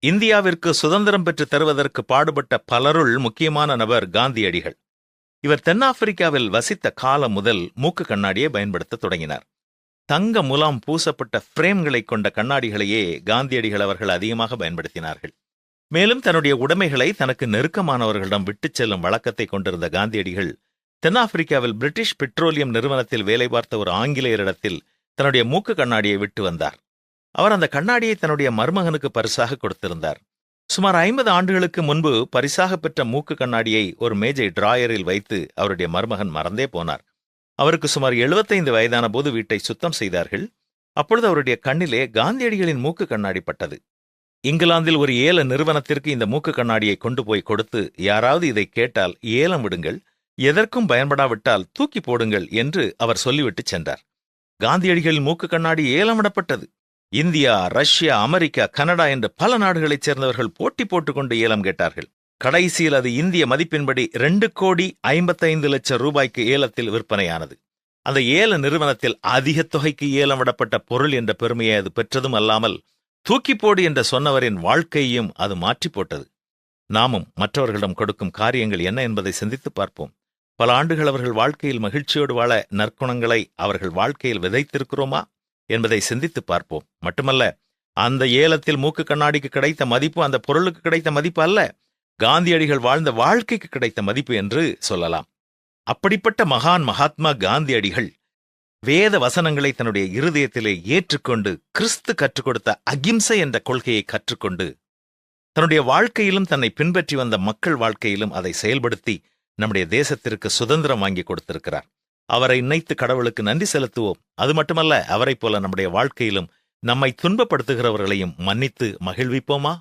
இந்தியாவிற்கு சுதந்திரம் பெற்றுத் தருவதற்கு பாடுபட்ட பலருள் முக்கியமான நபர் காந்தியடிகள். இவர் தென்னாப்பிரிக்காவில் வசித்த காலம் முதல் மூக்கு கண்ணாடியை பயன்படுத்த தொடங்கினார். தங்க முலாம் பூசப்பட்ட பிரேம்களை கொண்ட கண்ணாடிகளையே காந்தியடிகள் அவர்கள் அதிகமாக பயன்படுத்தினார்கள். மேலும் தன்னுடைய உடைமைகளை தனக்கு நெருக்கமானவர்களிடம் விட்டுச் செல்லும் வழக்கத்தை கொண்டிருந்த காந்தியடிகள் தென்னாப்பிரிக்காவில் பிரிட்டிஷ் பெட்ரோலியம் நிறுவனத்தில் வேலை பார்த்த ஒரு ஆங்கிலேயரிடத்தில் தன்னுடைய மூக்கு கண்ணாடியை விட்டு வந்தார். அவர் அந்த கண்ணாடியை தன்னுடைய மருமகனுக்கு பரிசாக கொடுத்திருந்தார். சுமார் 50 ஆண்டுகளுக்கு முன்பு பரிசாக பெற்ற மூக்கு கண்ணாடியை ஒரு மேஜை டிராயரில் வைத்து அவருடைய மருமகன் மறந்தே போனார். அவருக்கு சுமார் 75 வயதான போது வீட்டை சுத்தம் செய்தார்கள். அப்பொழுது அவருடைய கண்ணிலே காந்தியடிகளின் மூக்கு கண்ணாடி பட்டது. இங்கிலாந்தில் ஒரு ஏல நிறுவனத்திற்கு இந்த மூக்கு கண்ணாடியை கொண்டு போய் கொடுத்து, யாராவது இதை கேட்டால் ஏலம் விடுங்கள், எதற்கும் பயன்படாவிட்டால் தூக்கி போடுங்கள் என்று அவர் சொல்லிவிட்டு சென்றார். காந்தியடிகளின் மூக்கு கண்ணாடி ஏலமிடப்பட்டது. இந்தியா, ரஷ்யா, அமெரிக்கா, கனடா என்று பல நாடுகளைச் சேர்ந்தவர்கள் போட்டி போட்டுக்கொண்டு ஏலம் கேட்டார்கள். கடைசியில் அது இந்திய மதிப்பின்படி 2,55,00,000 ரூபாய்க்கு ஏலத்தில் விற்பனையானது. அந்த ஏல நிறுவனத்தில் அதிக தொகைக்கு ஏலம் விடப்பட்ட பொருள் என்ற பெருமையை அது பெற்றதும் அல்லாமல் தூக்கிப்போடு என்ற சொன்னவரின் வாழ்க்கையையும் அது மாற்றி போட்டது. நாமும் மற்றவர்களிடம் கொடுக்கும் காரியங்கள் என்ன என்பதை சிந்தித்துப் பார்ப்போம். பல ஆண்டுகள் அவர்கள் வாழ்க்கையில் மகிழ்ச்சியோடு வாழ நற்குணங்களை அவர்கள் வாழ்க்கையில் விதைத்திருக்கிறோமா என்பதை சிந்தித்துப் பார்ப்போம். மட்டுமல்ல, அந்த ஏலத்தில் மூக்கு கண்ணாடிக்கு கிடைத்த மதிப்பு அந்த பொருளுக்கு கிடைத்த மதிப்பு அல்ல, காந்தியடிகள் வாழ்ந்த வாழ்க்கைக்கு கிடைத்த மதிப்பு என்று சொல்லலாம். அப்படிப்பட்ட மகாத்மா காந்தியடிகள் வேத வசனங்களை தன்னுடைய இருதயத்திலே ஏற்றுக்கொண்டு கிறிஸ்து கற்றுக் கொடுத்த அகிம்சை என்ற கொள்கையை கற்றுக்கொண்டு தன்னுடைய வாழ்க்கையிலும் தன்னை பின்பற்றி வந்த மக்கள் வாழ்க்கையிலும் அதை செயல்படுத்தி நம்முடைய தேசத்திற்கு சுதந்திரம் வாங்கி கொடுத்திருக்கிறார். அவரை நினைத்து கடவுளுக்கு நன்றி செலுத்துவோம். அது மட்டுமல்ல, அவரைப் போல நம்முடைய வாழ்க்கையிலும் நம்மை துன்பப்படுத்துகிறவர்களையும் மன்னித்து மகிழ்விப்போமா?